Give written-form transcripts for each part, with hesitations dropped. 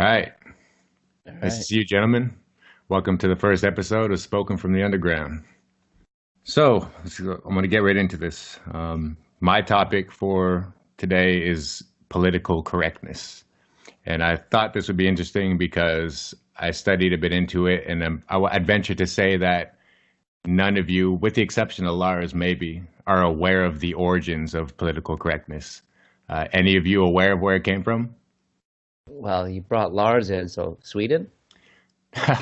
All right. All Nice to right. see you, gentlemen. Welcome to the first episode of Spoken from the Underground. So, I'm going to get right into this. My topic for today is political correctness. And I thought this would be interesting because I studied a bit into it, and I'd venture to say that none of you, with the exception of Lars, maybe, are aware of the origins of political correctness. Any of you aware of where it came from? Well, you brought Lars in, so Sweden? No,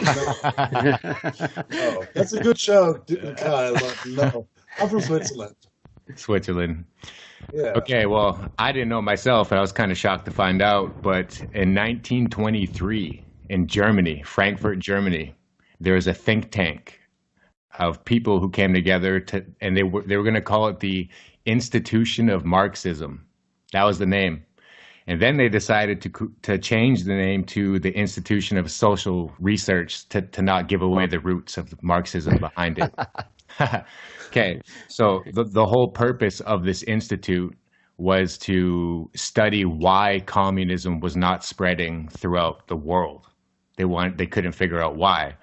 no, that's a good show, Kyle, but no, I'm from Switzerland. Switzerland. Yeah. Okay, well, I didn't know myself, and I was kind of shocked to find out. But in 1923, in Germany, Frankfurt, Germany, there was a think tank of people who came together and they were going to call it the Institution of Marxism. That was the name. And then they decided to change the name to the Institution of Social Research to not give away the roots of Marxism behind it. Okay, so the whole purpose of this institute was to study why communism was not spreading throughout the world. They couldn't figure out why.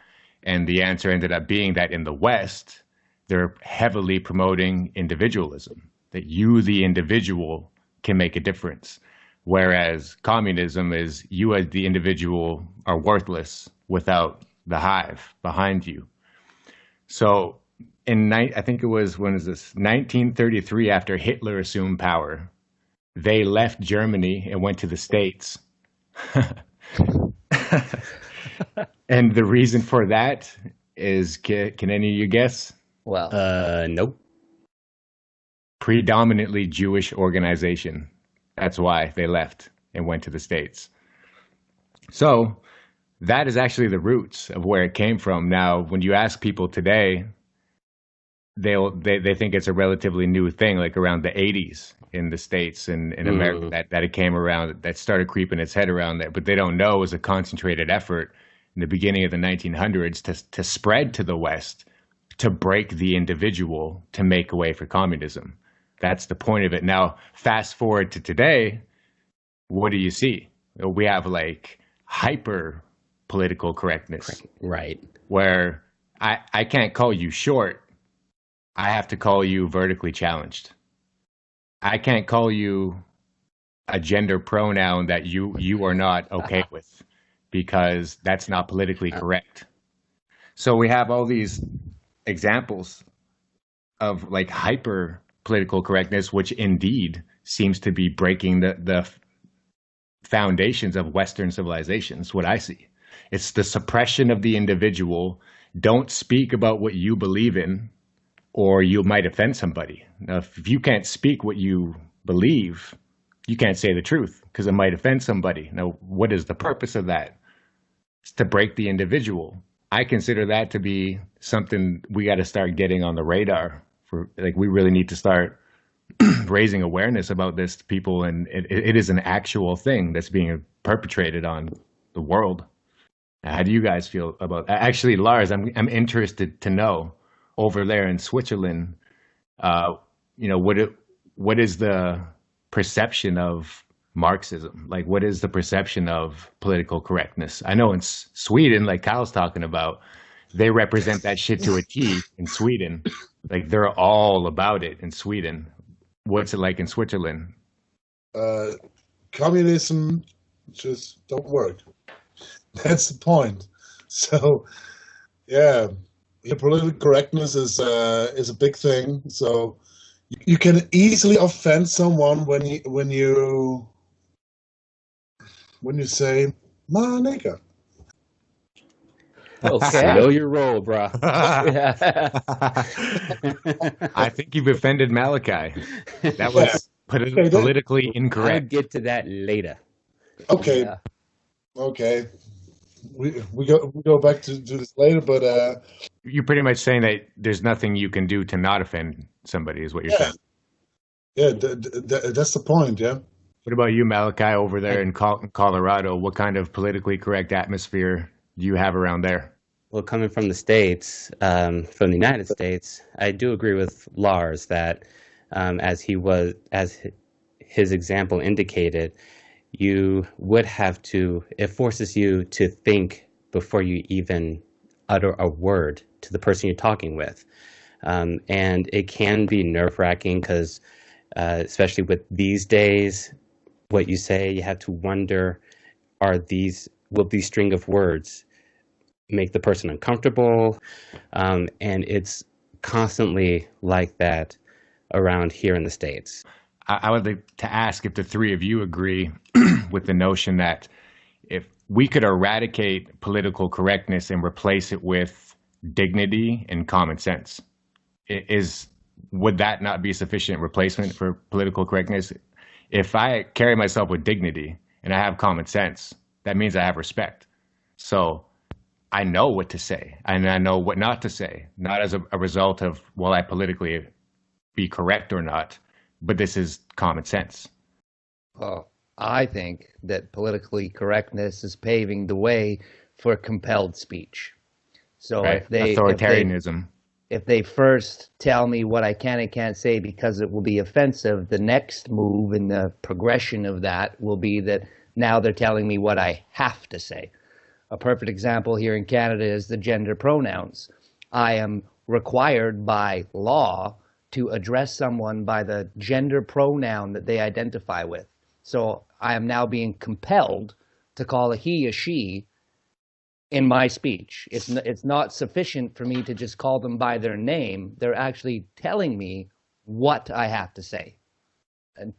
And the answer ended up being that in the West, they're heavily promoting individualism, that you, the individual, can make a difference. Whereas communism is you as the individual are worthless without the hive behind you. So I think it was, when is this? 1933, after Hitler assumed power, they left Germany and went to the States. And the reason for that is, can any of you guess? Well, Nope. Predominantly Jewish organization. That's why they left and went to the States. So that is actually the roots of where it came from. Now, when you ask people today, they think it's a relatively new thing, like around the 80s in the States and in America that it came around, that started creeping its head around there. But they don't know it was a concentrated effort in the beginning of the 1900s to spread to the West, to break the individual, to make way for communism. That's the point of it. Now, fast forward to today, what do you see? We have like hyper political correctness, Right. where I can't call you short. I have to call you vertically challenged. I can't call you a gender pronoun that you are not okay with, because that's not politically correct. So we have all these examples of like hyper political correctness, which indeed seems to be breaking the foundations of Western civilization. Is what I see. It's the suppression of the individual. Don't speak about what you believe in, or you might offend somebody. Now, if you can't speak what you believe, you can't say the truth because it might offend somebody. Now, what is the purpose of that? It's to break the individual. I consider that to be something we got to start getting on the radar for. Like, we really need to start raising awareness about this to people, and it is an actual thing that's being perpetrated on the world. How do you guys feel about that? Actually, Lars, I'm interested to know, over there in Switzerland, what is the perception of Marxism? Like, what is the perception of political correctness? I know in Sweden, like Kyle's talking about, they represent that shit to a T in Sweden. Like, they're all about it in Sweden. What's it like in Switzerland? Communism just don't work. That's the point. So, yeah, political correctness is a big thing. So you can easily offend someone when you say "ma nigga." okay. Know your role, bro. I think you've offended Malachi. That was politically I'll incorrect. get to that later. Okay, Yeah. okay. We go back to this later, but You're pretty much saying that there's nothing you can do to not offend somebody, is what you're yeah, saying. yeah, that's the point. Yeah. What about you, Malachi, over there in Colorado? What kind of politically correct atmosphere do you have around there? Well, coming from the States, from the United States, I do agree with Lars that, as his example indicated, you would have to, it forces you to think before you even utter a word to the person you're talking with. And it can be nerve-wracking because, especially with these days, what you say, you have to wonder, will these string of words make the person uncomfortable? And it's constantly like that around here in the States. I would like to ask if the three of you agree with the notion that if we could eradicate political correctness and replace it with dignity and common sense, would that not be sufficient replacement for political correctness? If I carry myself with dignity and I have common sense, that means I have respect. So I know what to say and I know what not to say, not as a result of, will I politically be correct or not, but this is common sense. Well, I think that politically correctness is paving the way for compelled speech. So Right? if Authoritarianism. if they first tell me what I can and can't say because it will be offensive, the next move in the progression of that will be that now they're telling me what I have to say. A perfect example here in Canada is the gender pronouns. I am required by law to address someone by the gender pronoun that they identify with. So I am now being compelled to call a he a she in my speech. It's not sufficient for me to just call them by their name. They're actually telling me what I have to say. And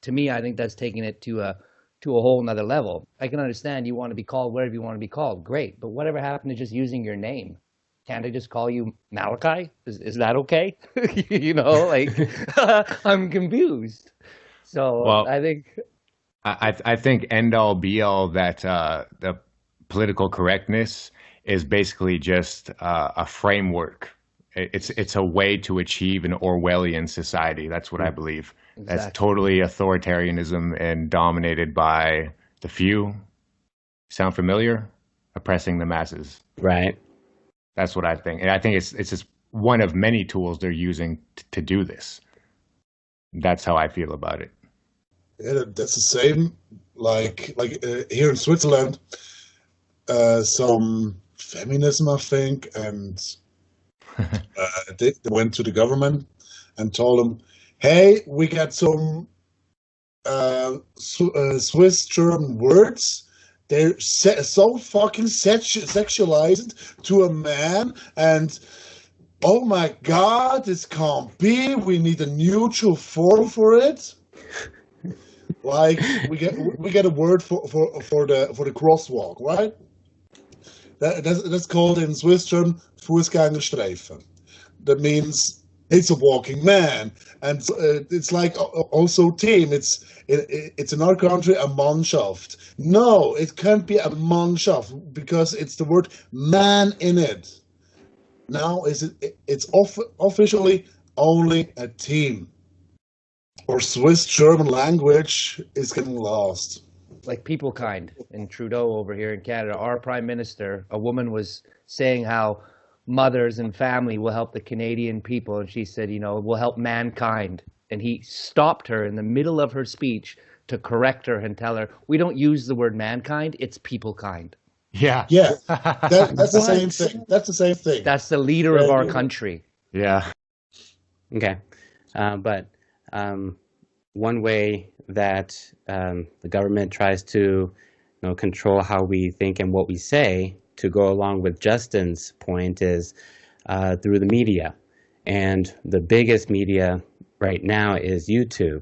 to me, I think that's taking it to a whole nother level. I can understand you want to be called whatever you want to be called. Great. But whatever happened to just using your name? Can't I just call you Malachi? Is that okay? I'm confused. So Well, I think I think end all be all that the political correctness is basically just a framework. It's a way to achieve an Orwellian society. That's what I believe. Exactly. That's totally authoritarianism and dominated by the few. Sound familiar? Oppressing the masses. Right. That's what I think. And I think it's just one of many tools they're using to do this. That's how I feel about it. Yeah, that's the same. Like here in Switzerland, some feminism, I think, and they went to the government and told them, "Hey, we got some Swiss German words. They're so fucking sexualized to a man, and oh my God, this can't be. We need a neutral form for it." Like we get a word for the crosswalk, right? That's called in Swiss German Fußgängerstreifen. That means it's a walking man, and it's like also team. It's in our country a Mannschaft. No, it can't be a Mannschaft because it's the word man in it. Now it's officially only a team. Or Swiss German language is getting lost. like people kind in Trudeau over here in Canada, our prime minister, a woman was saying how mothers and family will help the Canadian people. And she said, we'll help mankind. And he stopped her in the middle of her speech to correct her and tell her, we don't use the word mankind, it's people kind. Yeah. Yeah, that's the same thing. That's the same thing. That's the leader of our country. Yeah. Okay. But one way that the government tries to control how we think and what we say, to go along with Justin's point, is through the media. And the biggest media right now is YouTube.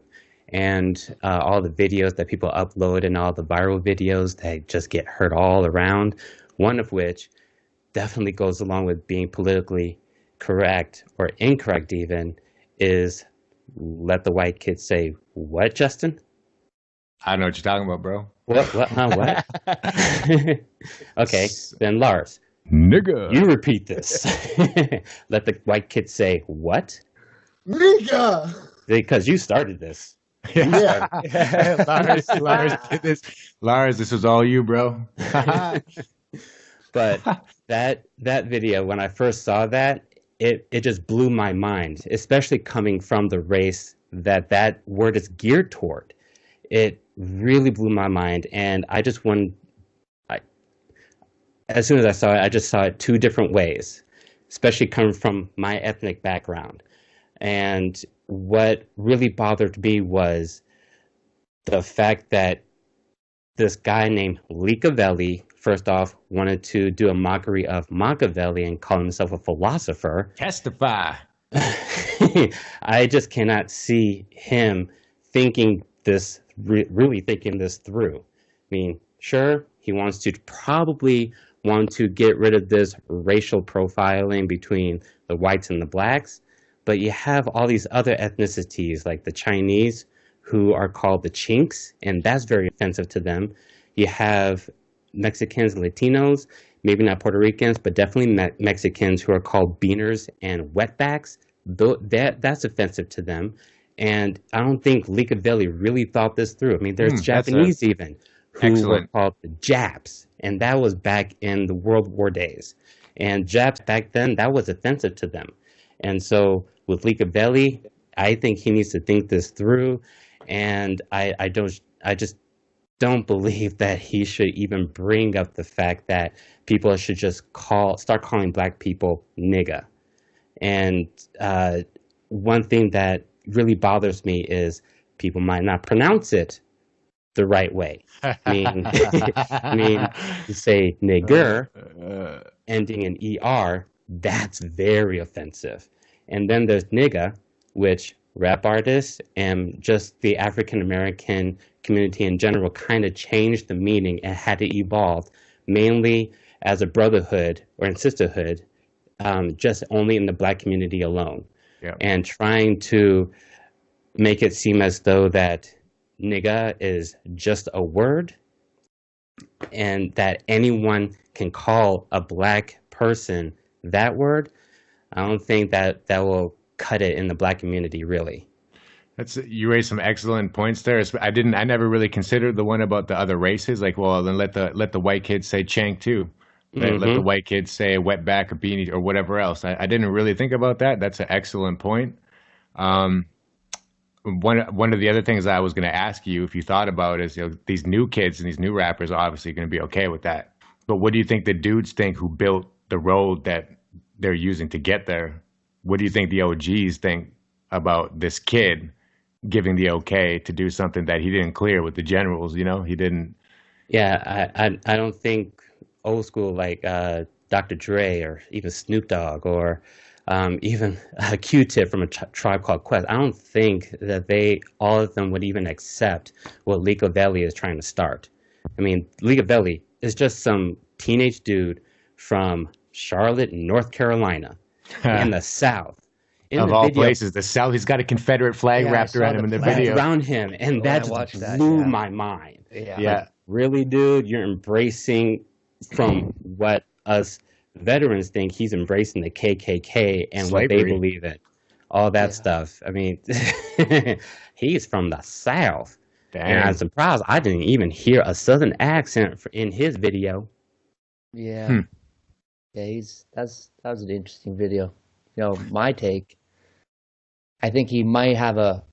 And all the videos that people upload and all the viral videos that just get heard all around, one of which definitely goes along with being politically correct or incorrect even, is let the white kids say, what, Justin? I don't know what you're talking about, bro. What? Okay, then Lars. Nigga. You repeat this. Let the white kids say, what? Nigga! Because you started this. Yeah. Lars, this was all you, bro. But that video, when I first saw that, it just blew my mind, especially coming from the race that word is geared toward. It really blew my mind, and I just won. As soon as I saw it, I just saw it two different ways, especially coming from my ethnic background. And what really bothered me was the fact that this guy named Leakaveli, first off, wanted to do a mockery of Machiavelli and call himself a philosopher. Testify. I just cannot see him thinking this, really thinking this through. I mean, sure, he wants to probably want to get rid of this racial profiling between the whites and the blacks, but you have all these other ethnicities like the Chinese who are called the Chinks, and that's very offensive to them. You have Mexicans, Latinos, maybe not Puerto Ricans, but definitely Mexicans who are called beaners and wetbacks. That's offensive to them. And I don't think Leakaveli really thought this through. I mean, there's Japanese even who were called the Japs, and that was back in the World War days. And Japs back then, that was offensive to them. And so with Leakaveli, I think he needs to think this through. And I just don't believe that he should even bring up the fact that people should just start calling black people nigga. And one thing that really bothers me is people might not pronounce it the right way. I mean, to say nigger ending in er, that's very offensive. And then there's nigga, which rap artists and just the African American community in general kind of changed the meaning and had to evolve, mainly as a brotherhood or in sisterhood, just only in the black community alone. Yeah. And trying to make it seem as though that nigga is just a word and that anyone can call a black person that word. I don't think that will cut it in the black community, really. You raised some excellent points there. I never really considered the one about the other races. Like, well, then let the white kids say chank too. Let the white kids say wetback or beanie or whatever else. I didn't really think about that. That's an excellent point. One of the other things I was going to ask you if you thought about is, these new kids and these new rappers are obviously going to be okay with that. But what do you think the dudes think who built the road that they're using to get there? What do you think the OGs think about this kid giving the okay to do something that he didn't clear with the generals? He didn't. Yeah, I don't think old school like Dr. Dre or even Snoop Dogg or even Q-Tip from a Tribe Called Quest. I don't think that all of them would even accept what Leakaveli is trying to start. I mean, Leakaveli is just some teenage dude from Charlotte, North Carolina, in the South. Of all places, the South. He's got a Confederate flag wrapped around him in the video. Around him, and that just blew my mind. Yeah. Like, really, dude, you're embracing from what us veterans think. He's embracing the KKK and Slavery. What they believe in. All that stuff. I mean, he's from the South. Damn. And I'm surprised I didn't even hear a Southern accent in his video. Yeah. Yeah, that was an interesting video. My take, I think he might have a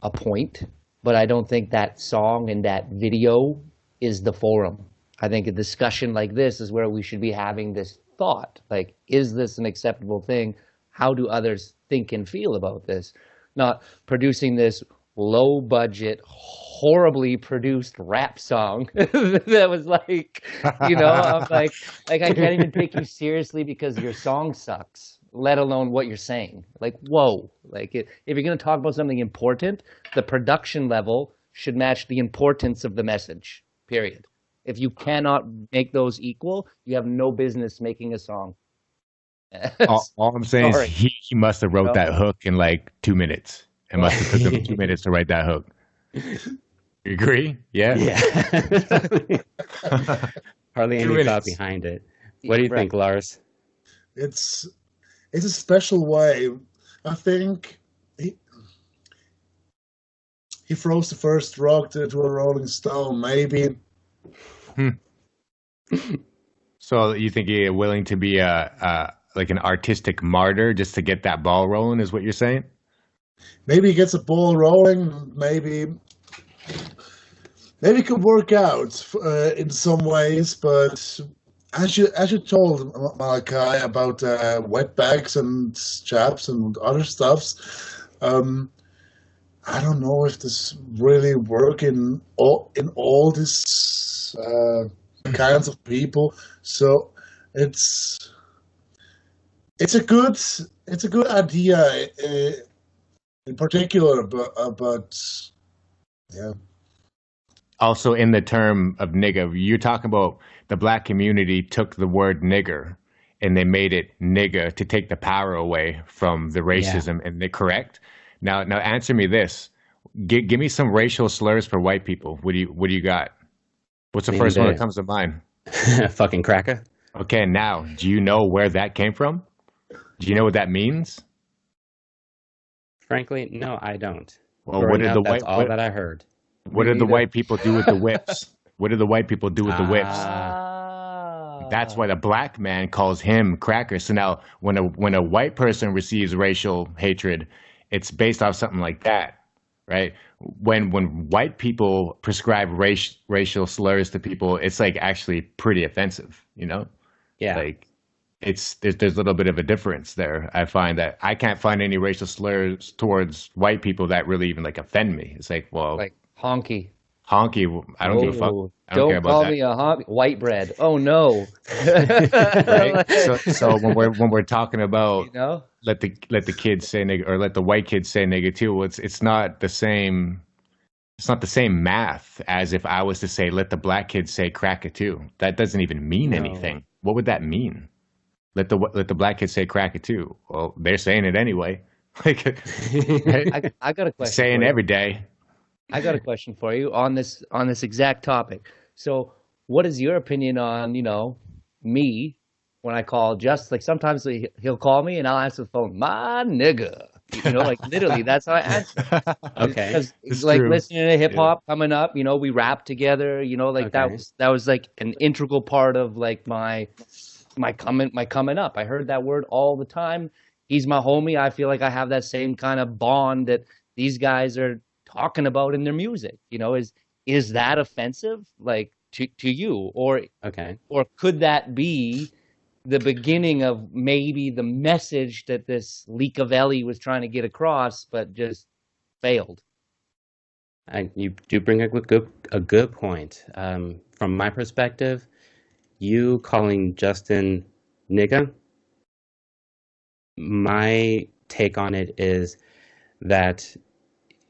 point, but I don't think that song and that video is the forum. I think a discussion like this is where we should be having this thought. Like, is this an acceptable thing? How do others think and feel about this? Not producing this low budget, horribly produced rap song that was like, I'm like I can't even take you seriously because your song sucks, let alone what you're saying. Like, whoa. Like, if you're going to talk about something important, the production level should match the importance of the message, period. If you cannot make those equal, you have no business making a song. all I'm saying is he must have wrote that hook in like 2 minutes. It must have took him 2 minutes to write that hook. You agree? Yeah? Yeah. Hardly any thought behind it. What do you think, Lars? It's a special way. I think he throws the first rock to a Rolling Stone, maybe. So you think he's willing to be like an artistic martyr just to get that ball rolling, is what you're saying? Maybe he gets a ball rolling. Maybe maybe it could work out in some ways, but as you told Malachi about wetbacks and chaps and other stuffs, I don't know if this really work in all these kinds of people. So it's a good idea in particular, but yeah. Also, in the term of nigger, you're talking about the black community took the word nigger and they made it nigga to take the power away from the racism. And they're correct. Now answer me this. Give me some racial slurs for white people. What do you got? What's the first one that comes to mind? Fucking cracker. Okay, now, do you know where that came from? Do you know what that means? Frankly, no, I don't. Well, what did that's all that I heard. What did the white people do with the whips? What did the white people do with the whips? That's why the black man calls him cracker. So now, when a white person receives racial hatred, it's based off something like that, right? When white people prescribe racial slurs to people, it's like actually pretty offensive, you know? Yeah. Like there's a little bit of a difference there. I find that I can't find any racial slurs towards white people that really even like offend me. It's like, well, Like honky. Honky, I don't give a fuck. I don't care about call that. me a honky. White bread. Oh no. Right? So when we're talking about, You know? let the kids say nigga, or let the white kids say nigga too, well, it's not the same. It's not the same math as if I was to say let the black kids say cracker too. That doesn't even mean anything. What would that mean? Let the black kids say cracker too. Well, they're saying it anyway. Like, right? I got a question. Saying for you. every day. I got a question for you on this exact topic. So, what is your opinion on, me when I call just like sometimes he'll call me and I'll answer the phone, my nigga. Like literally that's how I answer. Okay. Because It's like true. listening to hip hop coming up, we rap together, like Okay. that was like an integral part of like my coming up. I heard that word all the time. He's my homie. I feel like I have that same kind of bond that these guys are talking about in their music. Is that offensive, like to you, or could that be the beginning of maybe the message that this Leakaveli was trying to get across, but just failed? You do bring a good point. From my perspective, you calling Justin nigga, my take on it is that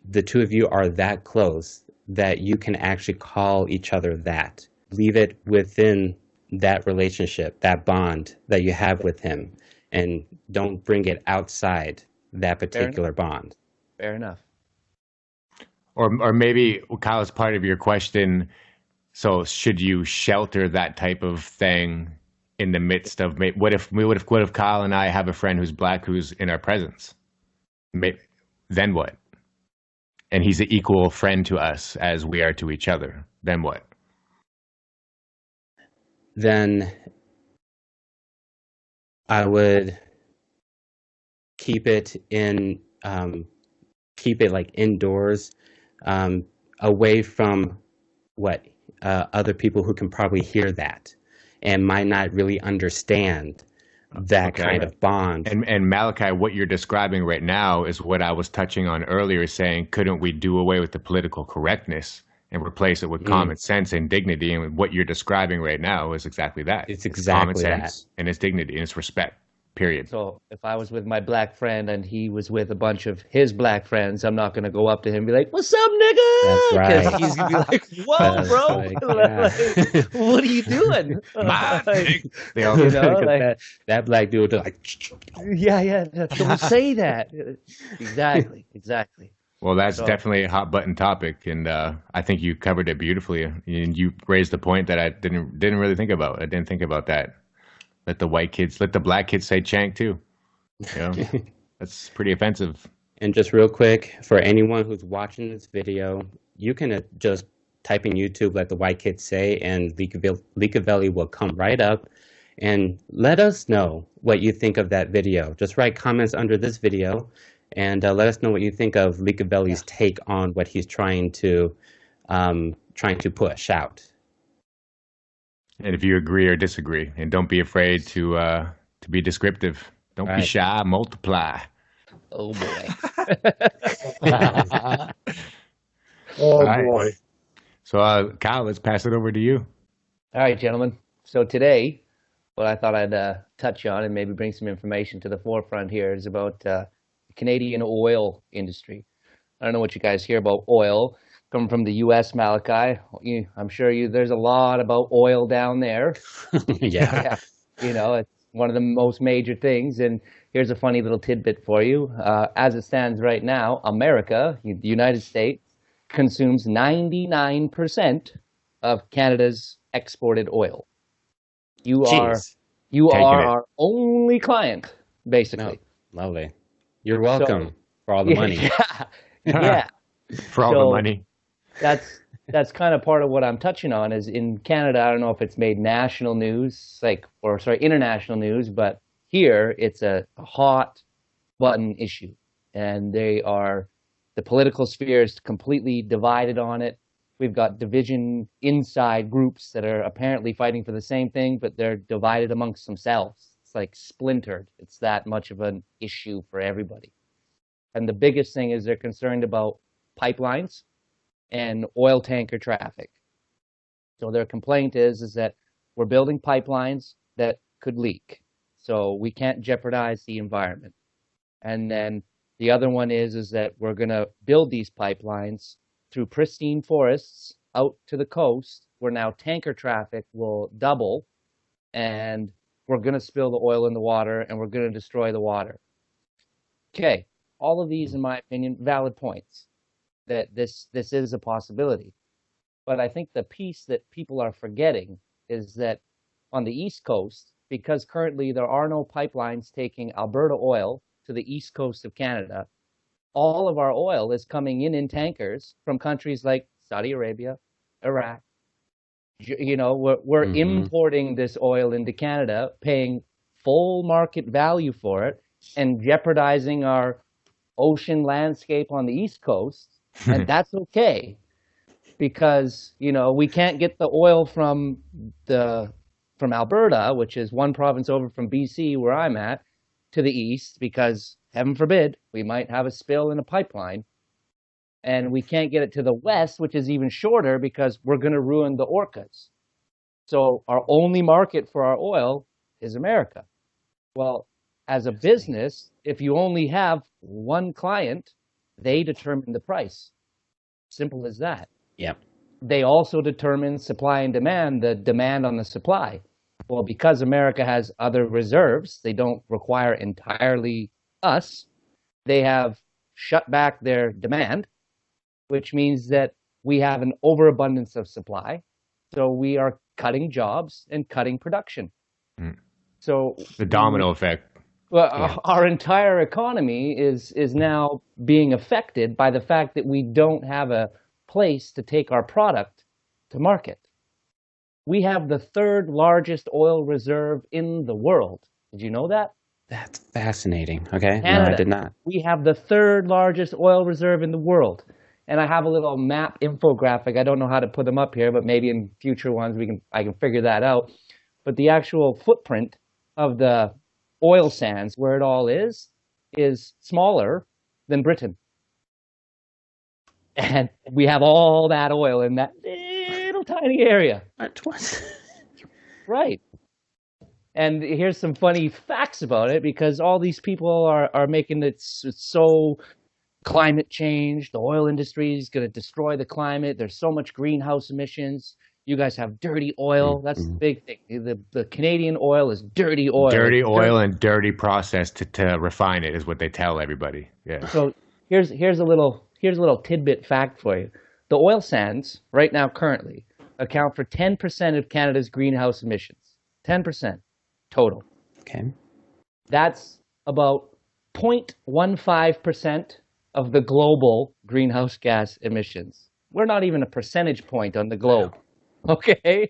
the two of you are that close that you can actually call each other that. Leave it within that relationship, that bond that you have with him, and don't bring it outside that particular bond. Fair enough. Or maybe, Kyle, as part of your question, so should you shelter that type of thing in the midst of, what if Kyle and I have a friend who's black who's in our presence? Then what? And he's an equal friend to us as we are to each other. Then what? Then I would keep it like indoors, away from other people who can probably hear that and might not really understand that kind of bond. And Malachi, what you're describing right now is what I was touching on earlier, saying, couldn't we do away with the political correctness and replace it with common sense and dignity? And what you're describing right now is exactly that. It's exactly common sense and it's dignity and it's respect. Period. So if I was with my black friend and he was with a bunch of his black friends, I'm not going to go up to him and be like, "What's up, nigga?" That's right. 'Cause he's going to be like, "Whoa, That's bro. like, yeah. Like, what are you doing?" They all, that black dude was like, yeah. Don't say that. Exactly. Well, that's definitely a hot button topic, and I think you covered it beautifully. And you raised a point that I didn't really think about. I didn't think about that. Let the black kids say "chank" too. That's pretty offensive. And just real quick, for anyone who's watching this video, you can just type in YouTube, "Let the white kids say," and Leakaveli will come right up. And let us know what you think of that video. Just write comments under this video, and let us know what you think of Leakaveli's take on what he's trying to trying to push out. And if you agree or disagree, and don't be afraid to be descriptive. Don't be Right. shy. Multiply. Oh boy. Oh Right. boy. So, Kyle, let's pass it over to you. All right, gentlemen. So today, what I thought I'd touch on and maybe bring some information to the forefront here is about the Canadian oil industry. I don't know what you guys hear about oil coming from the U.S., Malachi. I'm sure there's a lot about oil down there. Yeah. Yeah. It's one of the most major things. And here's a funny little tidbit for you. As it stands right now, America, the United States, consumes 99% of Canada's exported oil. You are Jeez. Taking it. our only client, basically. No, lovely. You're welcome for all the money. Yeah. For all So- the money. That's kind of part of what I'm touching on is in Canada, I don't know if it's made national news, international news, but here it's a hot button issue. And the political sphere is completely divided on it. We've got division inside groups that are apparently fighting for the same thing, but they're divided amongst themselves. It's like splintered. It's that much of an issue for everybody. And the biggest thing is they're concerned about pipelines and oil tanker traffic. So their complaint is that we're building pipelines that could leak. So we can't jeopardize the environment. And then the other one is that we're going to build these pipelines through pristine forests out to the coast where now tanker traffic will double and we're going to spill the oil in the water and we're going to destroy the water. Okay, all of these, in my opinion, valid points that this is a possibility. But I think the piece that people are forgetting is that on the East Coast, because currently there are no pipelines taking Alberta oil to the East Coast of Canada, all of our oil is coming in tankers from countries like Saudi Arabia, Iraq. We're importing this oil into Canada, paying full market value for it, and jeopardizing our ocean landscape on the East Coast. And that's okay because, we can't get the oil from Alberta, which is one province over from BC where I'm at, to the east because, heaven forbid, we might have a spill in a pipeline. And we can't get it to the west, which is even shorter because we're going to ruin the orcas. So our only market for our oil is America. Well, as a business, if you only have one client, they determine the price. Simple as that. Yep. They also determine supply and demand, the demand on the supply. Well, because America has other reserves, they don't require entirely us. They have shut back their demand, which means that we have an overabundance of supply. So we are cutting jobs and cutting production. So The domino effect. well, our entire economy is now being affected by the fact that we don't have a place to take our product to market. We have the third largest oil reserve in the world. Did you know that? That's fascinating. Okay. Canada. No, I did not. We have the third largest oil reserve in the world. And I have a little map infographic. I don't know how to put them up here, but maybe in future ones I can figure that out. But the actual footprint of the oil sands, where it all is smaller than Britain. And we have all that oil in that little tiny area. Right. And here's some funny facts about it, because all these people are making it so climate change. The oil industry is going to destroy the climate. There's so much greenhouse emissions. You guys have dirty oil. That's the big thing. The Canadian oil is dirty oil. Dirty oil and dirty process to refine it is what they tell everybody. Yeah. So here's a little tidbit fact for you. The oil sands right now currently account for 10% of Canada's greenhouse emissions. 10% total. Okay. That's about 0.15% of the global greenhouse gas emissions. We're not even a percentage point on the globe. Okay?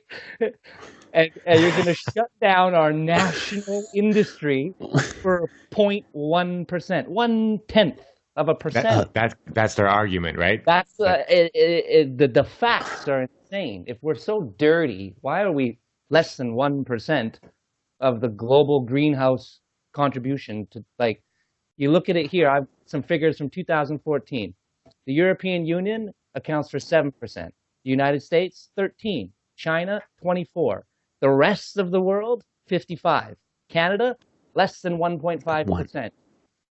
And you're going to shut down our national industry for 0.1%, 1/10 of a percent. That's their argument, right? That's the facts are insane. If we're so dirty, why are we less than 1% of the global greenhouse contribution to, like, you look at it here, I've some figures from 2014. The European Union accounts for 7%. The United States, 13. China, 24. The rest of the world, 55. Canada, less than 1.5%.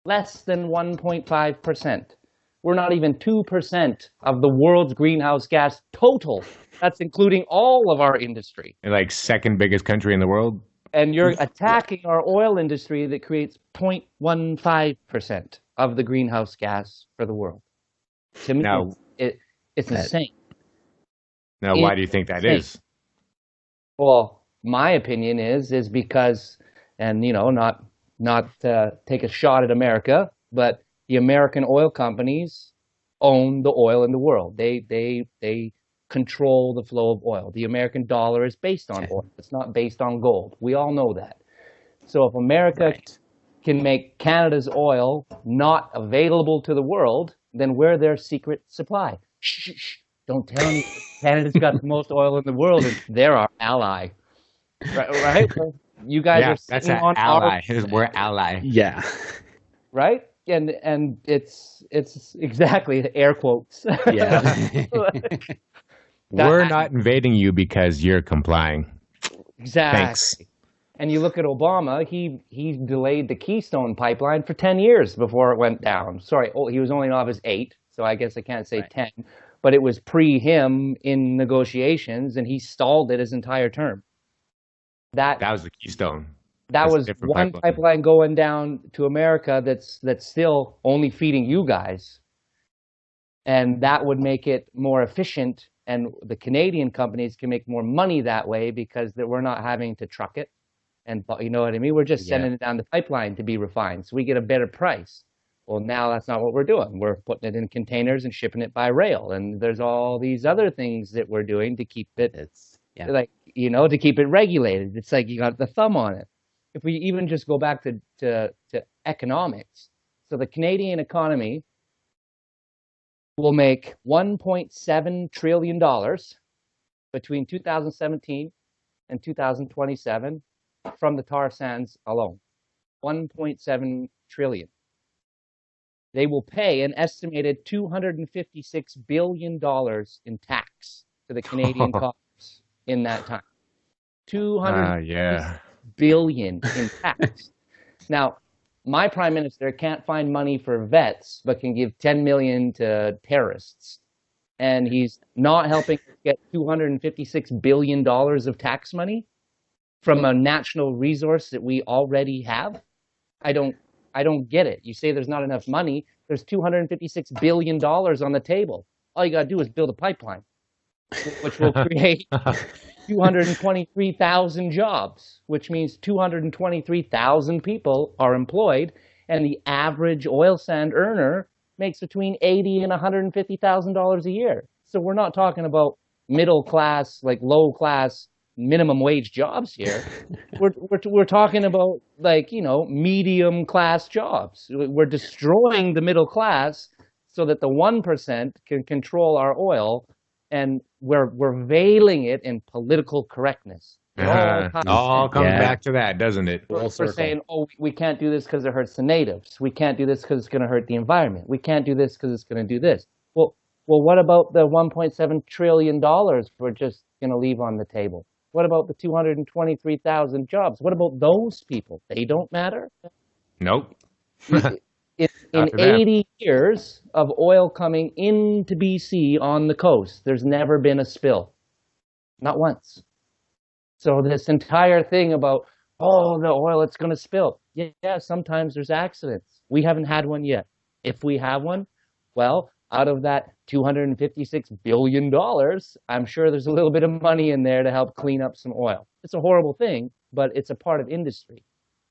Less than 1.5%. We're not even 2% of the world's greenhouse gas total. That's including all of our industry. And like second biggest country in the world. And you're attacking our oil industry that creates 0.15% of the greenhouse gas for the world. To me, Now, it's insane. Now, why do you think that is? Well, my opinion is because, and not take a shot at America, but the American oil companies own the oil in the world. They control the flow of oil. The American dollar is based on oil. It's not based on gold. We all know that. So if America can make Canada's oil not available to the world, then we're their secret supply. Shh, don't tell me Canada's got the most oil in the world and they're our ally. Right? You guys are that's sitting an on ally. our... We're ally. Yeah. Right? And it's exactly air quotes. Yeah. We're not invading you because you're complying. Exactly. Thanks. And you look at Obama, he delayed the Keystone pipeline for 10 years before it went down. Sorry, he was only in office 8, so I guess I can't say 10. But it was pre him in negotiations, and he stalled it his entire term. That was the Keystone. That was one pipeline going down to America that's still only feeding you guys. And that would make it more efficient, and the Canadian companies can make more money that way because we're not having to truck it. And you know what I mean? We're just sending it down the pipeline to be refined, so we get a better price. Well, now that's not what we're doing. We're putting it in containers and shipping it by rail. And there's all these other things that we're doing to keep it, to keep it regulated. It's like you got the thumb on it. If we even just go back to economics, so the Canadian economy will make $1.7 trillion between 2017 and 2027 from the tar sands alone. 1.7 trillion. They will pay an estimated $256 billion in tax to the Canadian coffers in that time. $256 billion in tax. Now, my prime minister can't find money for vets, but can give $10 million to terrorists. And he's not helping get $256 billion of tax money from a national resource that we already have. I don't get it. You say there's not enough money. There's $256 billion on the table. All you got to do is build a pipeline, which will create 223,000 jobs, which means 223,000 people are employed, and the average oil sand earner makes between $80,000 and $150,000 a year. So we're not talking about middle class, like low class, minimum wage jobs here. We're talking about medium class jobs. We're destroying the middle class so that the 1% can control our oil, and we're veiling it in political correctness. It all comes back to that, doesn't it? We're saying, we can't do this because it hurts the natives. We can't do this because it's going to hurt the environment. We can't do this because it's going to do this. Well, what about the $1.7 trillion we're just going to leave on the table? What about the 223,000 jobs? What about those people? They don't matter? Nope. In 80 years of oil coming into BC on the coast, there's never been a spill. Not once. So this entire thing about, the oil, it's going to spill. Yeah, sometimes there's accidents. We haven't had one yet. If we have one, well, out of that $256 billion, I'm sure there's a little bit of money in there to help clean up some oil. It's a horrible thing, but it's a part of industry.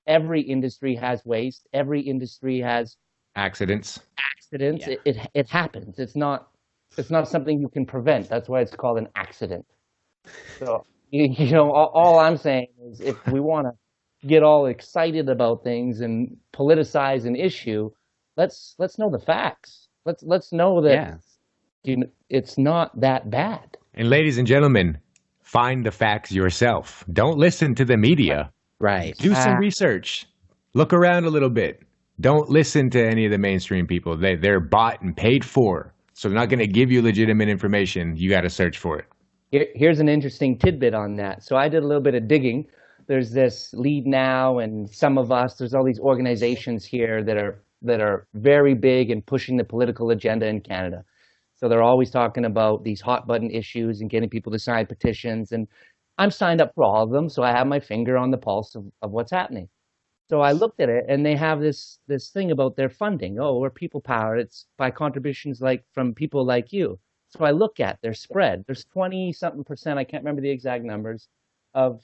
Every industry has waste. Every industry has accidents. Yeah. It happens. It's not something you can prevent. That's why it's called an accident. So, all I'm saying is if we want to get all excited about things and politicize an issue, let's know the facts. Let's know that Yeah. it's not that bad. And ladies and gentlemen, find the facts yourself. Don't listen to the media. Right. Do some research. Look around a little bit. Don't listen to any of the mainstream people. They're bought and paid for. So they're not going to give you legitimate information. You got to search for it. Here's an interesting tidbit on that. So I did a little bit of digging. There's this Lead Now and Some of Us. There's all these organizations here that are very big in pushing the political agenda in Canada. So they're always talking about these hot button issues and getting people to sign petitions. And I'm signed up for all of them, so I have my finger on the pulse of what's happening. So I looked at it, and they have this thing about their funding. Oh, we're people powered. It's by contributions like from people like you. So I look at their spread. There's 20-something%, I can't remember the exact numbers, of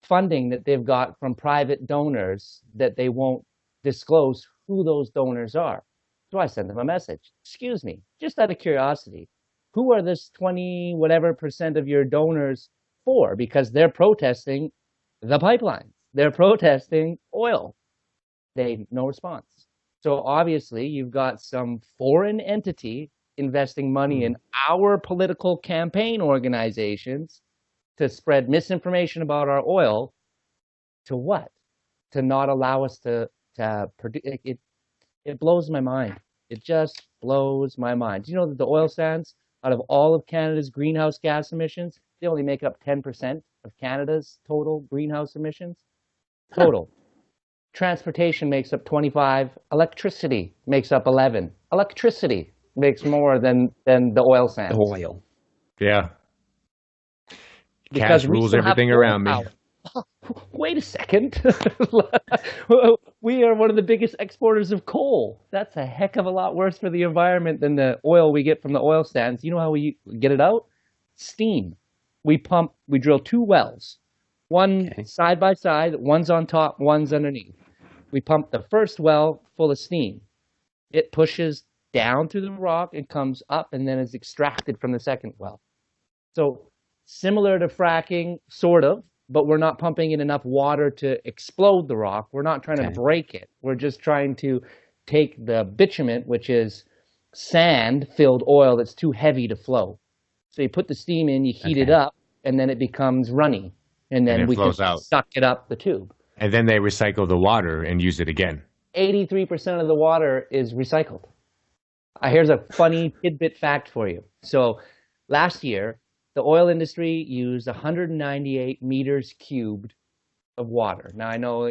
funding that they've got from private donors that they won't disclose who those donors are. So I sent them a message. Excuse me, just out of curiosity, who are this 20 whatever % of your donors for? Because they're protesting the pipelines. They're protesting oil. No response. So obviously you've got some foreign entity investing money in our political campaign organizations to spread misinformation about our oil. To what? To not allow us to produce it. It blows my mind. It just blows my mind. Do you know that the oil sands, out of all of Canada's greenhouse gas emissions, they only make up 10% of Canada's total greenhouse emissions? Total. Transportation makes up 25. Electricity makes up 11. Electricity makes more than the oil sands. Oil. Yeah. Because Cash we rules still have everything oil around me. power. Wait a second. We are one of the biggest exporters of coal. That's a heck of a lot worse for the environment than the oil we get from the oil sands. You know how we get it out? Steam. We drill 2 wells. One side by side, one's on top, one's underneath. We pump the first well full of steam. It pushes down through the rock and comes up and then is extracted from the second well. So similar to fracking, sort of, but we're not pumping in enough water to explode the rock. We're not trying to break it. We're just trying to take the bitumen, which is sand-filled oil that's too heavy to flow. So you put the steam in, you heat it up, and then it becomes runny. And then we can suck it up the tube. And then they recycle the water and use it again. 83% of the water is recycled. Here's a funny tidbit fact for you. So last year, the oil industry used 198 meters cubed of water. Now, I know,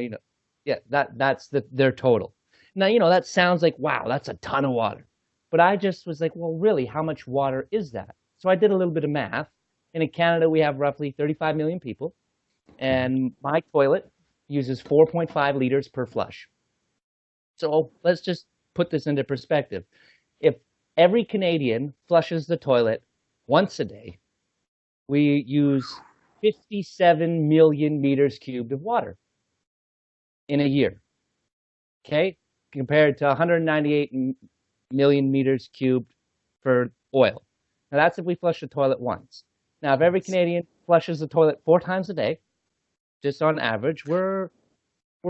that's their total. Now, that sounds like, wow, that's a ton of water. But I just was like, well, really, how much water is that? So I did a little bit of math. And in Canada, we have roughly 35 million people. And my toilet uses 4.5 liters per flush. So let's just put this into perspective. If every Canadian flushes the toilet once a day, we use 57 million meters cubed of water in a year. Okay? Compared to 198 million meters cubed for oil. Now that's if we flush the toilet once. Now, if every Canadian flushes the toilet 4 times a day, just on average, we're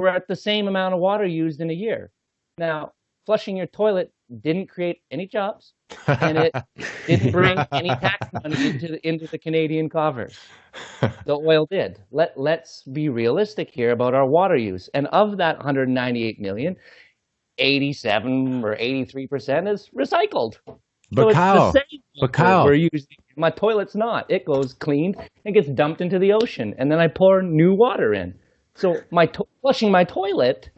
at the same amount of water used in a year. Now, flushing your toilet didn't create any jobs, and it didn't bring any tax money into the Canadian coffers. The oil did. Let's be realistic here about our water use. And of that 198 million, 87 or 83% is recycled. But so Kyle, we're using. My toilet's not. It goes cleaned and gets dumped into the ocean, and then I pour new water in. So flushing my toilet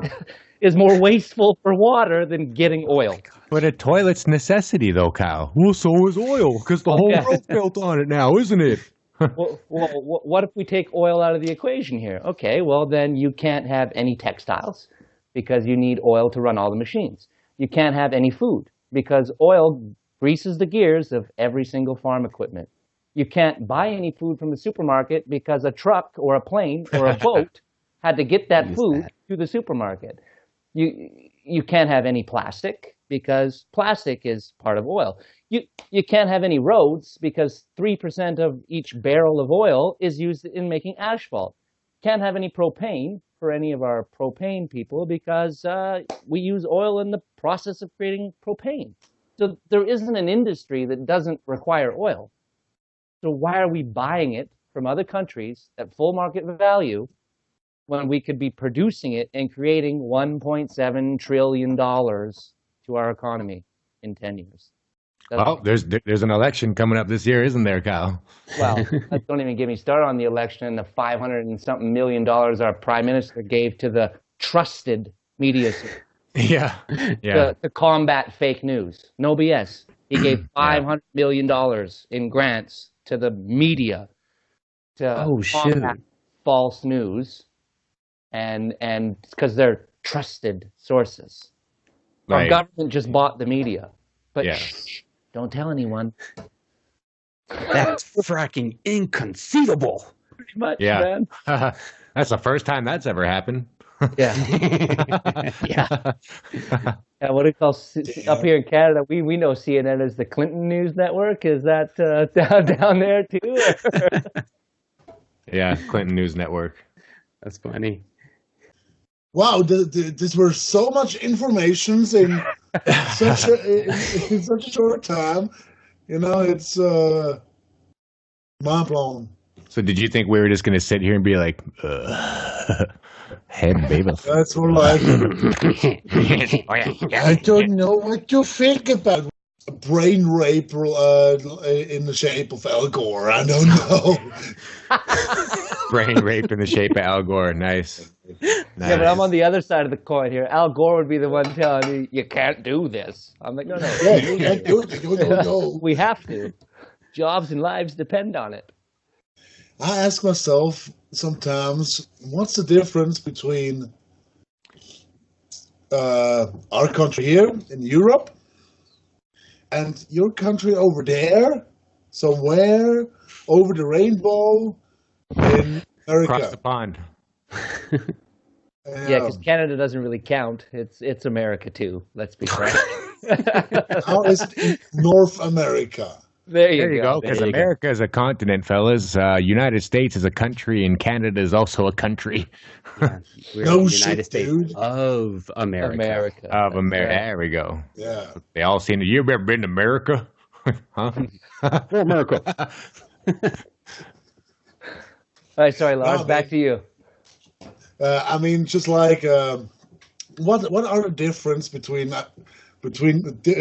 is more wasteful for water than getting oil. But a toilet's necessity, though, Kyle. Well, so is oil, because the whole world's built on it now, isn't it? well, what if we take oil out of the equation here? Okay, well, then you can't have any textiles because you need oil to run all the machines. You can't have any food because oil greases the gears of every single farm equipment. You can't buy any food from the supermarket because a truck or a plane or a boat had to get that food to the supermarket. You can't have any plastic because plastic is part of oil. You can't have any roads because 3% of each barrel of oil is used in making asphalt. Can't have any propane for any of our propane people because we use oil in the process of creating propane. So there isn't an industry that doesn't require oil. So why are we buying it from other countries at full market value when we could be producing it and creating $1.7 trillion to our economy in 10 years? Well, there's an election coming up this year, isn't there, Kyle? Well, don't even get me started on the election and the $500 and something million our prime minister gave to the trusted media Yeah. to combat fake news. No BS. He gave $500 million in grants to the media to combat false news, and because they're trusted sources. Right. Our government just bought the media, but shh, don't tell anyone. That's fracking inconceivable. Pretty much, man. That's the first time that's ever happened. Yeah. Yeah. What do you call up here in Canada? We know CNN as the Clinton News Network. Is that down there too? Yeah, Clinton News Network. That's funny. Wow, this were so much information in such a short time. You know, it's mind blowing. So, did you think we were just going to sit here and be like, "Hey, baby"? That's what like. I don't know what you think about a brain rape in the shape of Al Gore. I don't know. Brain rape in the shape of Al Gore. Nice. Yeah, but I'm on the other side of the coin here. Al Gore would be the one telling me, you can't do this. I'm like, no. Yeah, you can't do it. No. We have to. Jobs and lives depend on it. I ask myself sometimes, what's the difference between our country here in Europe and your country over there, somewhere over the rainbow in America? Across the pond. Yeah, because Canada doesn't really count. It's America too. Let's be frank. How is it in North America? There you go. Because America is a continent, fellas. United States is a country, and Canada is also a country. Yeah, we're No the shit, United States dude. of America. Of America. There we go. Yeah. They all seem to. You've ever been to America? Huh? America. All right, sorry, Lars. Back to you. I mean, just like what are the difference between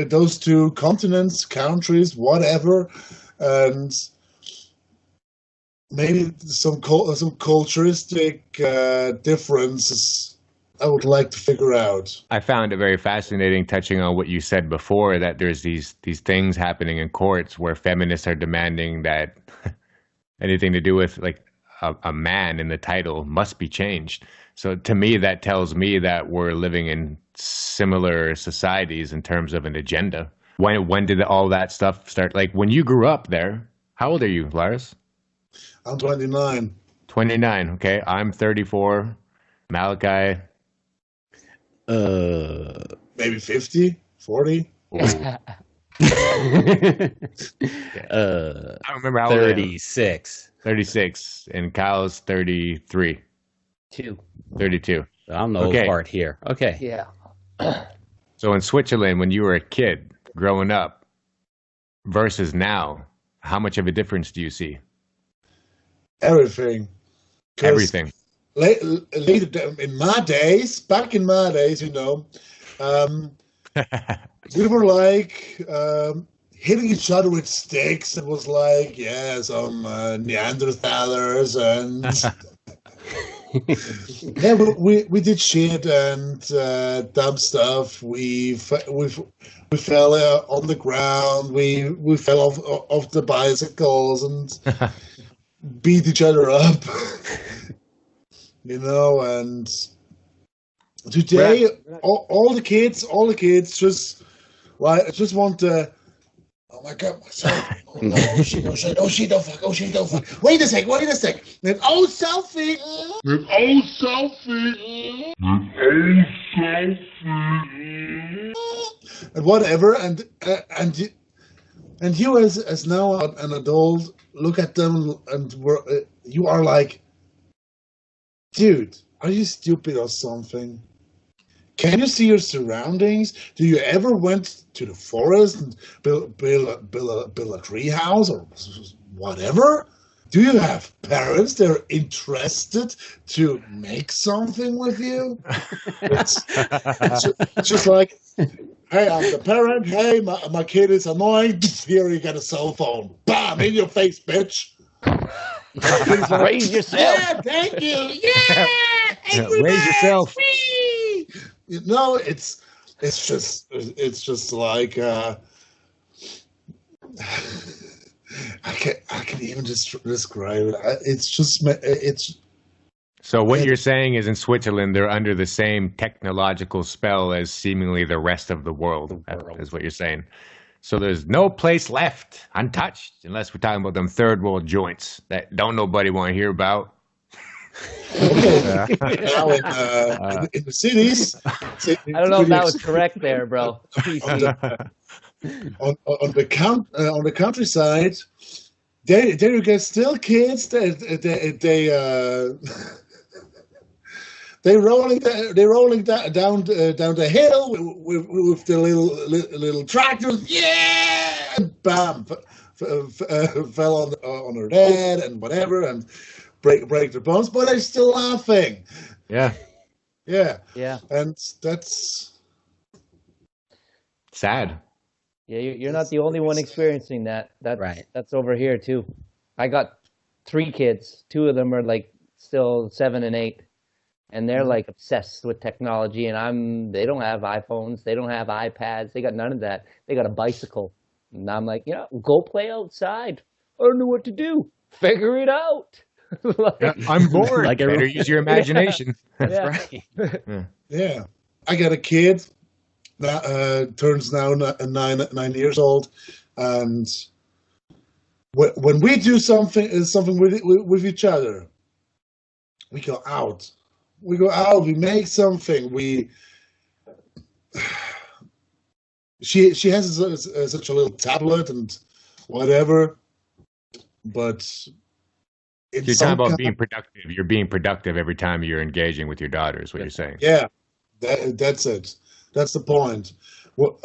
those two continents, countries, whatever, and maybe some culturistic differences I would like to figure out. I found it very fascinating, touching on what you said before, that there's these things happening in courts where feminists are demanding that anything to do with like a man in the title must be changed. So to me, that tells me that we're living in similar societies in terms of an agenda. When did all that stuff start? Like when you grew up there, how old are you, Lars? I'm 29. 29. Okay. I'm 34. Malachi. Maybe 50, 40. I don't remember how old I am. 36. 36. And Kyle's 33. 32. I'm the old part here. Okay. Yeah. So in Switzerland, when you were a kid growing up versus now, how much of a difference do you see? Everything. Everything. Later, back in my days, you know, we were like hitting each other with sticks. It was like, some Neanderthalers and yeah, we did shit and dumb stuff. We fell on the ground. We fell off the bicycles and beat each other up. You know, and today all the kids just want to. Oh my God! Sorry. Oh shit! Don't fuck! Wait a sec! And selfie! And whatever, and you as now an adult look at them and you are like, dude, are you stupid or something? Can you see your surroundings? Do you ever went to the forest and build a tree house or whatever? Do you have parents that are interested to make something with you? It's just like, hey, I'm the parent. Hey, my kid is annoying. Here you get a cell phone. Bam, in your face, bitch. Like, raise yourself. Yeah, thank you. Yeah, raise yourself. Whee! You know, it's just like I can even just describe it. It's. So what you're saying is in Switzerland, they're under the same technological spell as seemingly the rest of the world, is what you're saying. So there's no place left untouched, unless we're talking about them third world joints that don't nobody want to hear about. Okay. Now in the cities, I don't know if that was correct there, bro. on the countryside, there you get still kids. They're rolling down the hill with the little tractors. Yeah, and bam, fell on their head and whatever, and break their bones. But they're still laughing. Yeah, and that's sad. Yeah, you're not the only one experiencing that. That's over here too. I got 3 kids. 2 of them are like still 7 and 8. And they're like obsessed with technology, and they don't have iPhones, they don't have iPads, they got none of that. They got a bicycle. And I'm like, go play outside. I don't know what to do. Figure it out. I'm bored. Like, better use your imagination. That's right. Yeah. I got a kid that turns now 9 years old, and when we do something with each other, we go out. We make something. She has such a little tablet and whatever, but you're talking about being productive. You're being productive every time you're engaging with your daughter, is what you're saying. Yeah, that's it. That's the point. Well,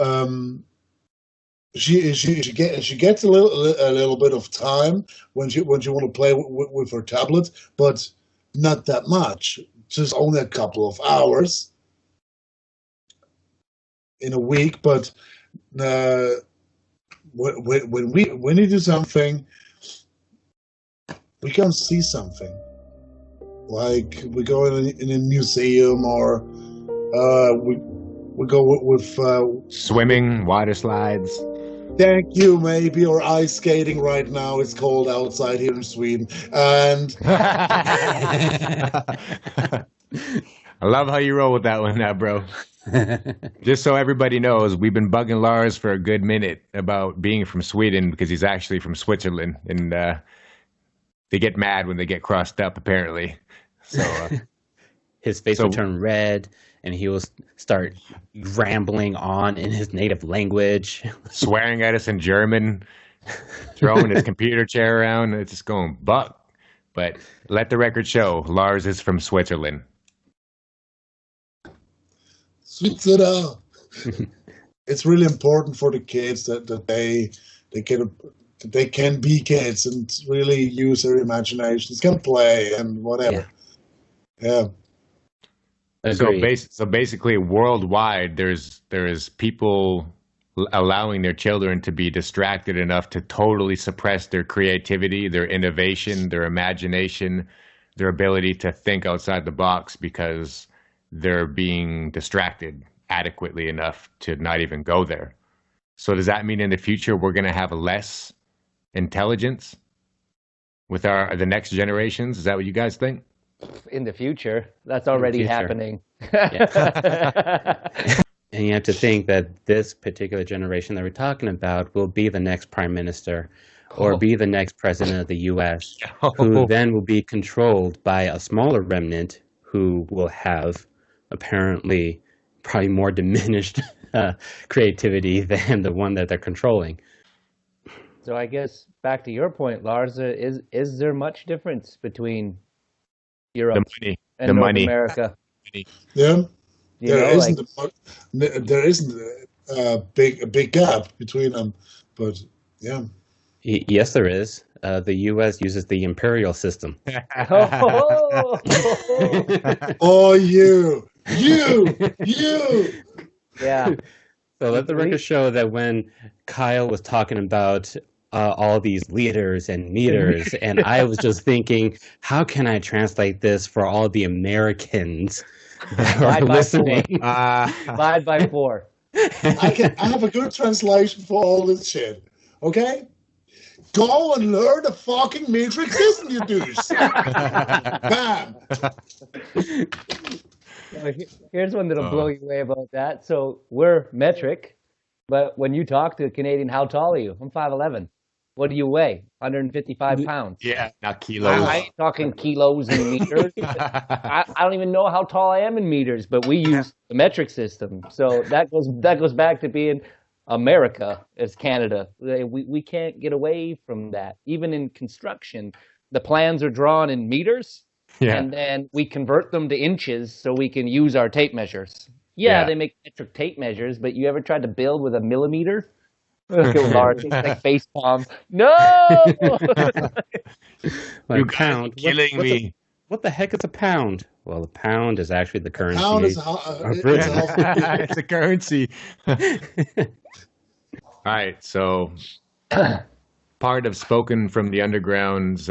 she gets a little bit of time when she want to play with her tablet, but not that much. Just only a couple of hours in a week. But when we do something, we can see something. Like we go in a museum, or we go with swimming, water slides. Thank you, maybe, or ice skating right now. It's cold outside here in Sweden. And I love how you roll with that one now, bro. Just so everybody knows, we've been bugging Lars for a good minute about being from Sweden because he's actually from Switzerland. And they get mad when they get crossed up, apparently. So his face would turn red, and he will start rambling on in his native language. Swearing at us in German, throwing his computer chair around. It's just going buck. But let the record show, Lars is from Switzerland. Switzerland. It's really important for the kids that they can be kids and really use their imaginations, can play and whatever. Yeah. So basically, worldwide, there's people allowing their children to be distracted enough to totally suppress their creativity, their innovation, their imagination, their ability to think outside the box because they're being distracted adequately enough to not even go there. So does that mean in the future we're going to have less intelligence with the next generations? Is that what you guys think? In the future, that's already happening. And you have to think that this particular generation that we're talking about will be the next prime minister or be the next president of the U.S., who then will be controlled by a smaller remnant who will have apparently probably more diminished creativity than the one that they're controlling. So I guess back to your point, Lars, is there much difference between Europe and The North money. America. Yeah, You know, like, there isn't a big gap between them, but yeah. Yes, there is. The U.S. uses the imperial system. oh, Oh, you. yeah. So let the record show that when Kyle was talking about all these liters and meters, and I was just thinking, how can I translate this for all the Americans that are Divide by listening? Divide by 4. I have a good translation for all this shit. Okay? Go and learn the fucking metric system, you douche. Bam. Here's one that'll blow you away about that. So we're metric, but when you talk to a Canadian, how tall are you? I'm 5'11". What do you weigh? 155 pounds. Yeah, not kilos. I ain't talking kilos and meters. I don't even know how tall I am in meters, but we use the metric system. So that goes back to being America as Canada. We can't get away from that. Even in construction, the plans are drawn in meters, and then we convert them to inches so we can use our tape measures. Yeah, they make metric tape measures, but you ever tried to build with a millimeter? Lars, it's like face palm. No! You pound. killing me. What the heck is a pound? Well, a pound is actually the currency. Pound is It's a currency. All right, so part of Spoken from the Underground's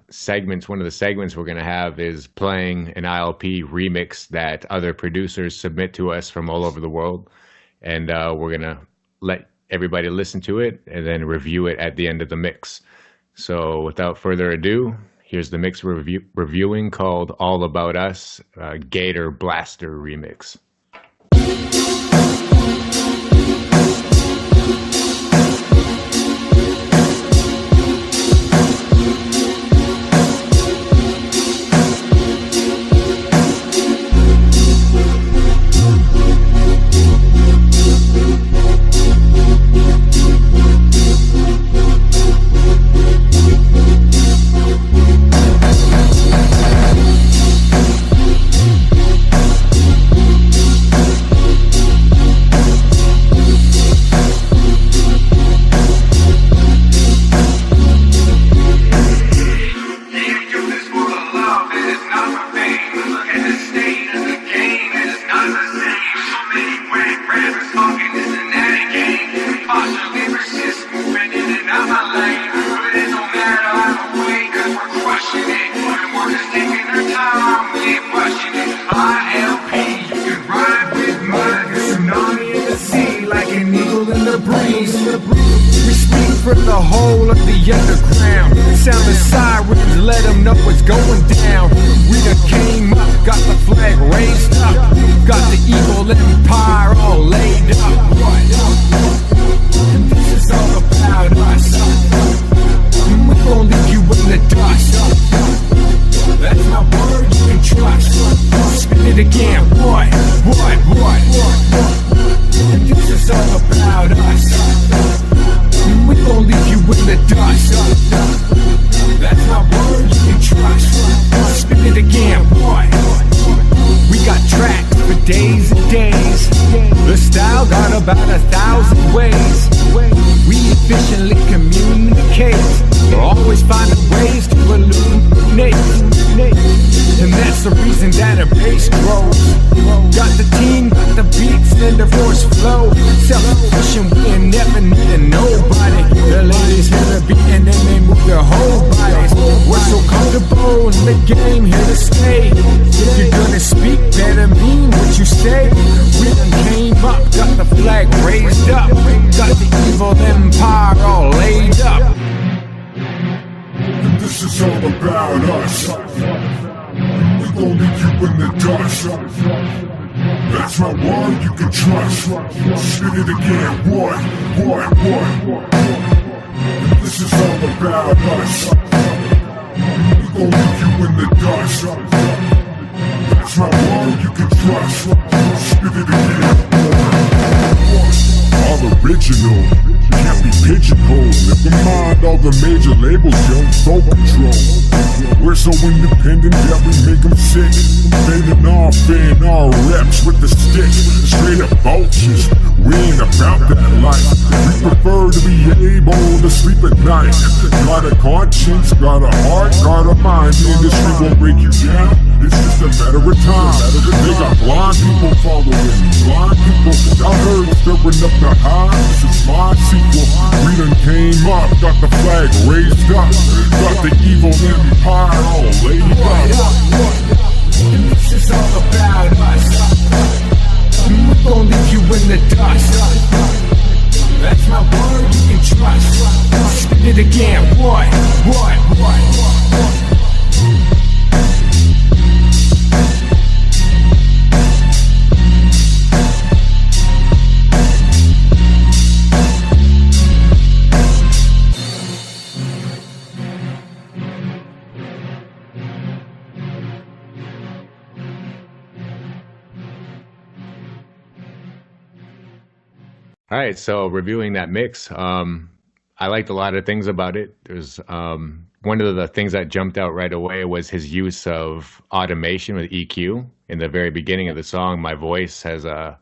segments, one of the segments we're going to have is playing an ILP remix that other producers submit to us from all over the world. And we're going to let everybody listen to it and then review it at the end of the mix. So without further ado, here's the mix reviewing called All About Us, Gator Blaster Remix. From the whole of the underground, sound the sirens, let them know what's going down. We done came up, got the flag raised up, got the evil empire all laid up. And this is all about us. We gon' leave you in the dust. That's my word, you can trust. Spin it again, what? And this is all about us. We gon' leave you in the dust. That's my word, you can trust. Spin it again, boy. We got tracks for days and days. The style got about 1,000 ways. We efficiently communicate. We're always finding ways to illuminate. And that's the reason that a bass grows. Got the team, got the beats, and the voice flow. Self-sufficient, we ain't never needing nobody. The ladies hear the beat and then they move their whole bodies. We're so comfortable in the game, here to stay. If you're gonna speak, better mean what you say. We done came up, got the flag raised up, got the evil empire all laid up. And this is all about us. We gon' leave you in the dust. That's my word, you can trust. Spin it again, what? And this is all about us. We gon' leave you in the dust. That's my word, you can trust. Spin it again, all original, can't be pigeonholed. Never mind all the major labels, yo, so control. We're so independent that we make them sick. Fading off in our reps with the stick. Straight up vultures, we ain't about that life. We prefer to be able to sleep at night. Got a conscience, got a heart, got a mind. The industry won't break you down, it's just a matter of time. They got blind people following, blind people. I heard stirring up the high, this is my sequel. We done came up, got the flag raised up, got the evil empire all laid up. And this is all about us. We're gonna leave you in the dust. That's my word, you can trust. Spin it again, what? All right, so reviewing that mix, I liked a lot of things about it. There's one of the things that jumped out right away was his use of automation with EQ. In the very beginning of the song, my voice has a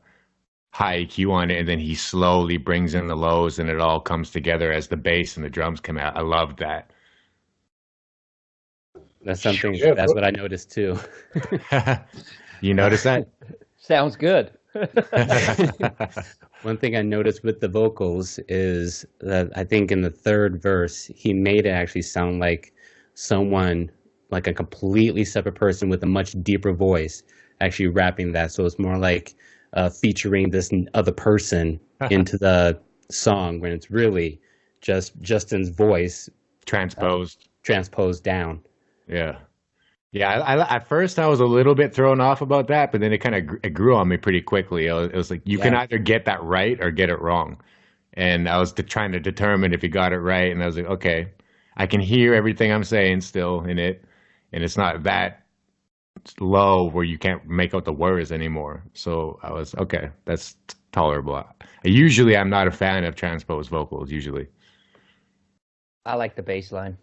high EQ on it, and then he slowly brings in the lows, and it all comes together as the bass and the drums come out. I loved that. That's something. Yeah, That's what I noticed too. You notice that? Sounds good. One thing I noticed with the vocals is that I think in the third verse, he made it actually sound like someone, like a completely separate person with a much deeper voice, actually rapping that. So it's more like featuring this other person into the song when it's really just Justin's voice transposed down. Yeah. Yeah, at first I was a little bit thrown off about that, but then it kind of it grew on me pretty quickly. It was like you can either get that right or get it wrong, and I was trying to determine if you got it right, and I was like, okay, I can hear everything I'm saying still in it, and it's not that low where you can't make out the words anymore. So I was okay, that's tolerable. Usually, I'm not a fan of transposed vocals. Usually, I like the bass line.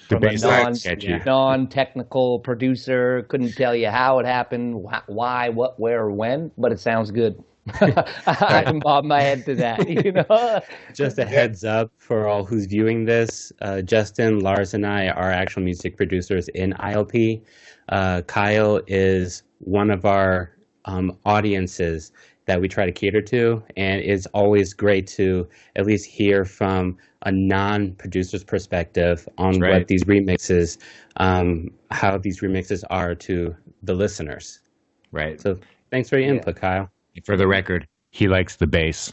the From a bass line's catchy. non-technical producer, couldn't tell you how it happened, why, what, where, or when, but it sounds good. I can bob my head to that, you know. Just a heads up for all who's viewing this, Justin, Lars, and I are actual music producers in ILP. Kyle is one of our audiences that we try to cater to, and it's always great to at least hear from a non-producer's perspective on what these remixes, how these remixes are to the listeners. Right. So thanks for your input, Kyle. For the record, he likes the bass.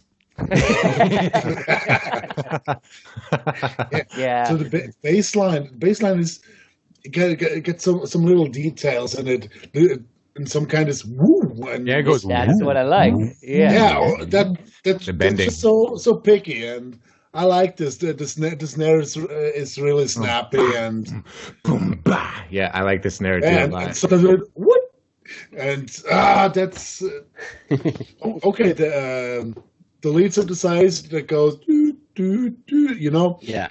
Yeah. So the baseline is get some little details in it, and some kind of woo. And Yeah, it goes. That's woo. what I like. Yeah. yeah, that's bending. just so picky, and I like this. The snare is really snappy, and Boom, bah. Yeah, I like the snare too a lot. and sometimes it, what? And that's okay. The lead synthesizer that goes do do do. You know. Yeah.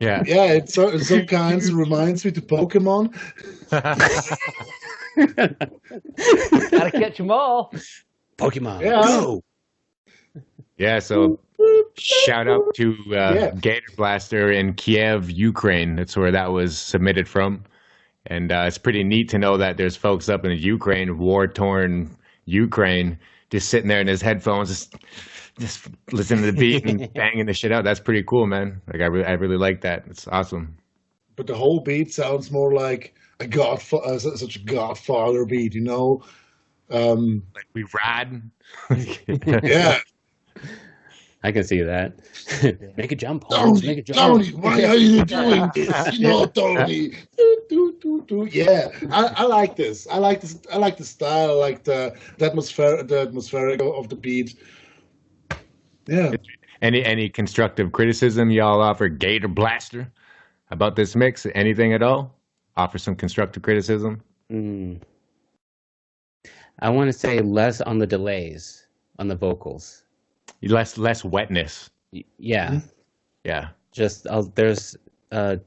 Yeah. Yeah, it's in some kinds. It reminds me to Pokemon. Gotta catch them all. Pokemon, Yeah. go! Yeah, so shout out to Gator Blaster in Kiev, Ukraine. That's where that was submitted from. And it's pretty neat to know that there's folks up in Ukraine, war-torn Ukraine, just sitting there in his headphones, just listening to the beat and banging the shit out. That's pretty cool, man. Like I really like that. It's awesome. But the whole beat sounds more like such a Godfather beat, you know? Like we ride. Yeah. I can see that. Make a jump, Holmes. Make a jump. Tony, why are you doing this? You know, Tony. Yeah, I like this. I like this. I like the style. I like the atmospheric of the beat. Yeah. Any constructive criticism y'all offer Gator Blaster about this mix? Anything at all? Offer some constructive criticism? I want to say less on the delays on the vocals. Less wetness. Yeah, Yeah. just there's a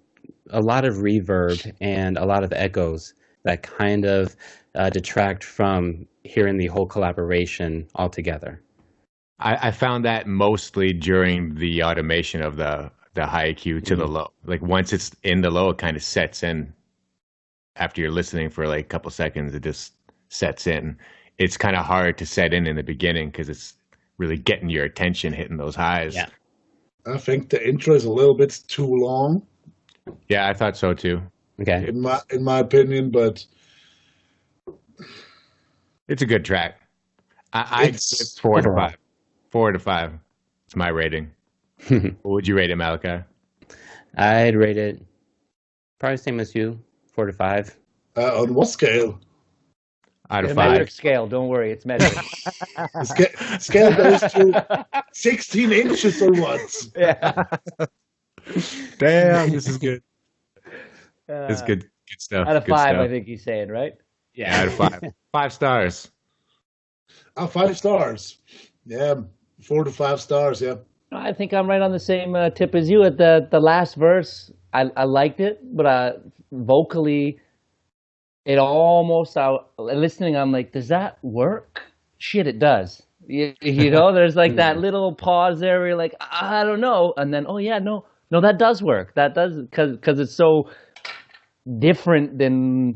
lot of reverb and a lot of echoes that kind of detract from hearing the whole collaboration altogether. I found that mostly during the automation of the high EQ to the low. Like once it's in the low, it kind of sets in. After you're listening for like a couple seconds, it just sets in. It's kind of hard to set in the beginning because it's really getting your attention, hitting those highs. Yeah. I think the intro is a little bit too long. Yeah, I thought so too. Okay. In my opinion, but it's a good track. I'd give it 4 to 5. 4 to 5. It's my rating. What would you rate it, Malachi? I'd rate it probably same as you, 4 to 5. On what scale? Out of The 5. metric scale. Don't worry, it's metric. The scale goes to 16 inches or what? Yeah. Damn, this is good. It's good stuff. Out of good 5, stuff. I think he's saying, right? Yeah, out of 5. 5 stars. 5 stars. Yeah, 4 to 5 stars. Yeah. I think I'm right on the same tip as you. At the last verse, I liked it, but vocally, it almost listening. I'm like, does that work? Shit, it does. You know, there's like that little pause there where you're like, I don't know, and then no, that does work. That does because it's so different than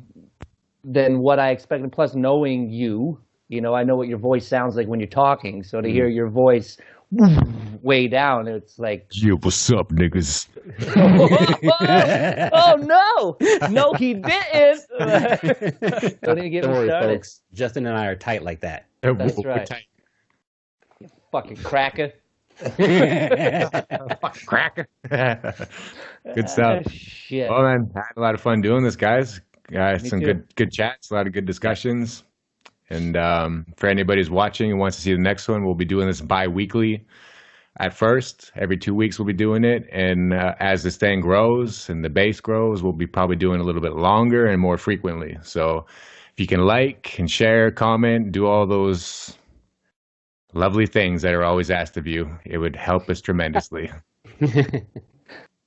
what I expected. Plus, knowing you know, I know what your voice sounds like when you're talking. So to hear your voice way down, it's like, Yo, what's up, niggas? oh no, he didn't. Don't even get Don't me worry, started. folks. Justin and I are tight like that. That's We're right. tight. Fucking cracker. Cracker. Good stuff. Shit. Well, man, I had a lot of fun doing this, guys. Some too. good chats, a lot of good discussions. And for anybody who's watching and wants to see the next one, we'll be doing this bi-weekly at first. Every 2 weeks we'll be doing it. And as this thing grows and the base grows, we'll be probably doing a little bit longer and more frequently. So if you can like and share, comment, do all those lovely things that are always asked of you, it would help us tremendously. All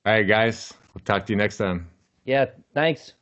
right, guys. We'll talk to you next time. Yeah, thanks.